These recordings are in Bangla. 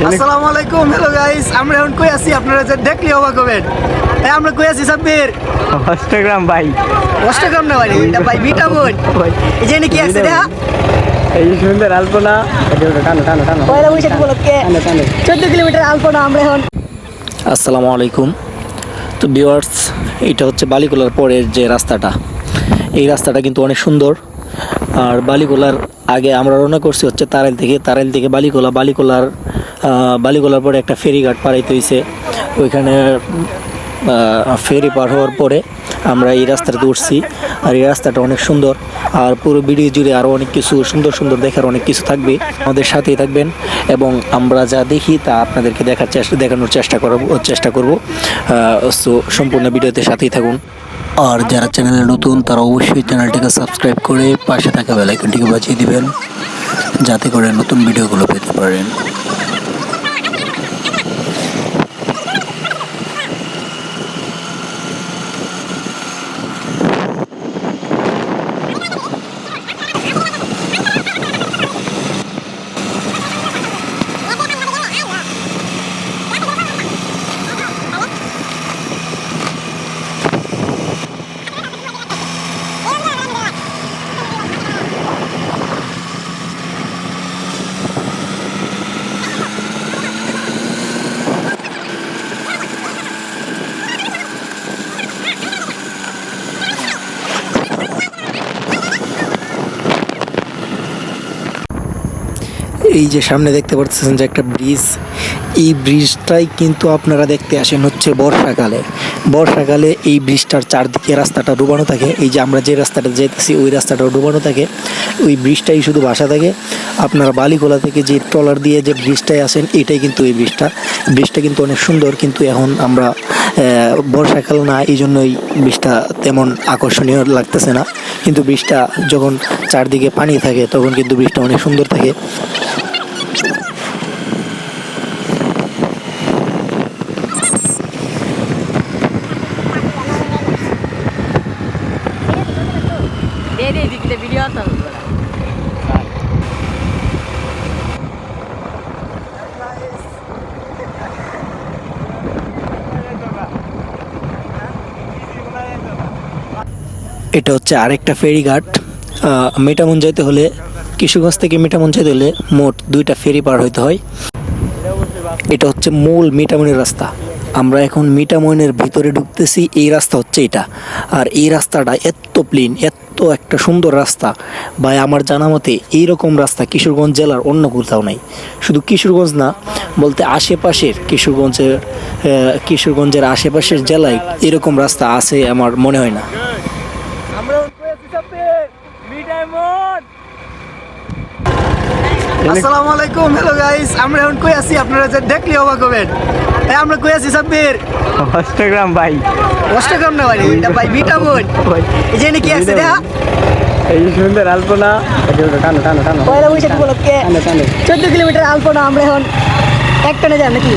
আসসালামু আলাইকুম, হ্যালো গাইস। আমরা এখন কই আছি আপনারা যে দেখলে অবাক হবেন। আমরা কই আছি সাব্বির? অষ্টগ্রাম ভাই, অষ্টগ্রাম না ভাই, এটা ভাই মিঠামন। এই যে কি আছে দেখা? এই যে সুন্দর আলপনা, টানো টানো টানো, পয়লা বৈশাখ উপলক্ষে 14 কিলোমিটার আলপনা আমরা এখন। আসসালামু আলাইকুম। তো ভিউয়ার্স, এটা হচ্ছে বালিকোলার পরের যে রাস্তাটা, এই রাস্তাটা কিন্তু অনেক সুন্দর। আর বালিকোলার আগে আমরা রওনা করছি হচ্ছে তারাইল থেকে বালিকোলার পরে একটা ফেরিঘাট পাড়াইতে হয়েছে। ওইখানে ফেরি পার হওয়ার পরে আমরা এই রাস্তাতে উঠছি। আর এই রাস্তাটা অনেক সুন্দর। আর পুরো ভিডিও জুড়ে আরও অনেক কিছু সুন্দর সুন্দর দেখার অনেক কিছু থাকবে, আমাদের সাথেই থাকবেন। এবং আমরা যা দেখি তা আপনাদেরকে দেখানোর চেষ্টা করব। সো সম্পূর্ণ ভিডিওতে সাথেই থাকুন। আর যারা চ্যানেলে নতুন তারা অবশ্যই চ্যানেলটিকে সাবস্ক্রাইব করে পাশে থাকা বেল আইকনটিকে বাজিয়ে দিবেন, যাতে করে নতুন ভিডিওগুলো পেতে পারেন। এই যে সামনে দেখতে পাচ্ছেন যে একটা ব্রিজ, এই ব্রিজটাই কিন্তু আপনারা দেখতে আসেন হচ্ছে বর্ষাকালে এই ব্রিজটার চারদিকে রাস্তাটা ডুবানো থাকে। এই যে আমরা যে রাস্তাটা যেতেছি ওই রাস্তাটাও ডুবানো থাকে, ওই ব্রিজটাই শুধু ভাসা থাকে। আপনারা বালিকোলা থেকে যে ট্রলার দিয়ে যে ব্রিজটায় আসেন, এটাই কিন্তু এই ব্রিজটা কিন্তু অনেক সুন্দর। কিন্তু এখন আমরা বর্ষাকাল না, এই জন্য এই ব্রিজটা তেমন আকর্ষণীয় লাগতেছে না। কিন্তু ব্রিজটা যখন চারদিকে পানি থাকে তখন কিন্তু ব্রিজটা অনেক সুন্দর থাকে। এটা হচ্ছে আরেকটা ফেরিঘাট। মিঠামন যাইতে হলে, কিশোরগঞ্জ থেকে মিঠামন যাইতে হলে মোট 2টা ফেরি পার হইতে হয়। এটা হচ্ছে মূল মিঠামনের রাস্তা। আমরা এখন মিঠামনের ভিতরে ঢুকতেছি। এই রাস্তা হচ্ছে এটা। আর এই রাস্তাটা এত প্লেন, এত একটা সুন্দর রাস্তা ভাই, আমার জানা মতে এইরকম রাস্তা কিশোরগঞ্জ জেলার অন্য কোথাও নাই। শুধু কিশোরগঞ্জ না, বলতে আশেপাশের কিশোরগঞ্জের আশেপাশের জেলায় এরকম রাস্তা আছে আমার মনে হয় না। আসসালামু আলাইকুম, হ্যালো গাইস। আমরা এখন কই আছি আপনারা যে দেখলে অবাক হবেন। আমরা কই আছি সাব্বির? অষ্টগ্রাম ভাই, অষ্টগ্রাম না ভাই, এটা ভাই মিঠামন। এই যে কি আছে দেখা? এই যে সুন্দর আলপনা, টানো টানো টানো, পয়লা বৈশাখ উপলক্ষে 14 কিলোমিটার আলপনা আমরা এখন একটানে যাই নাকি?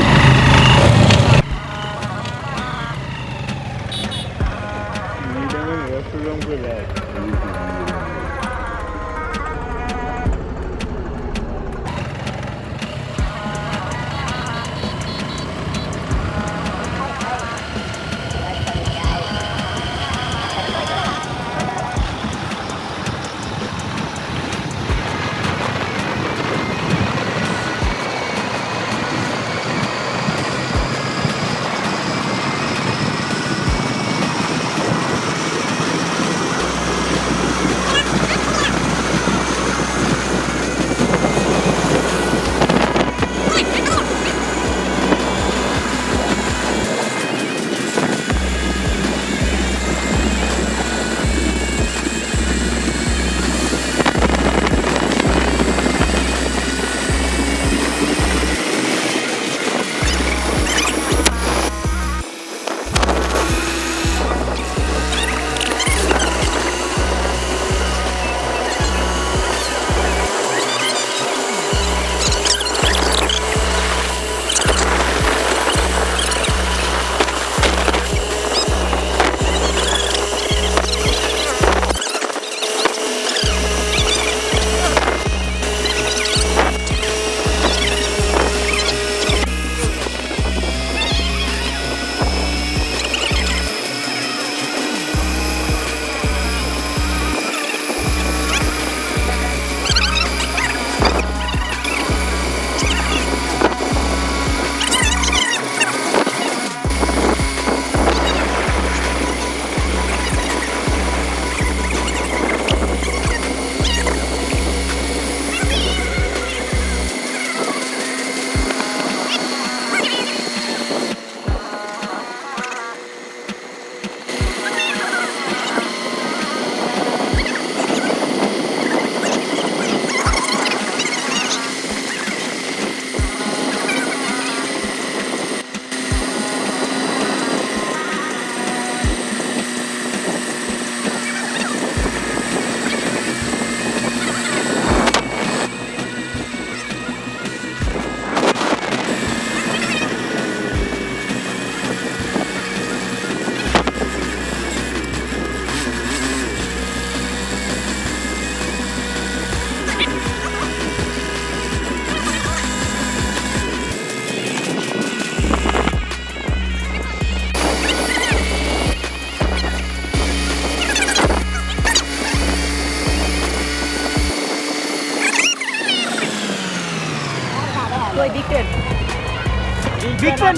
বিগ ফ্যান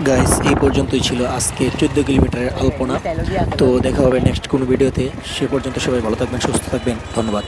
গাইস এই পর্যন্তই ছিল আজকে 14 কিলোমিটারের আলপনা। তো দেখা হবে নেক্সট কোনো ভিডিওতে। সে পর্যন্ত সবাই ভালো থাকবেন, সুস্থ থাকবেন। ধন্যবাদ।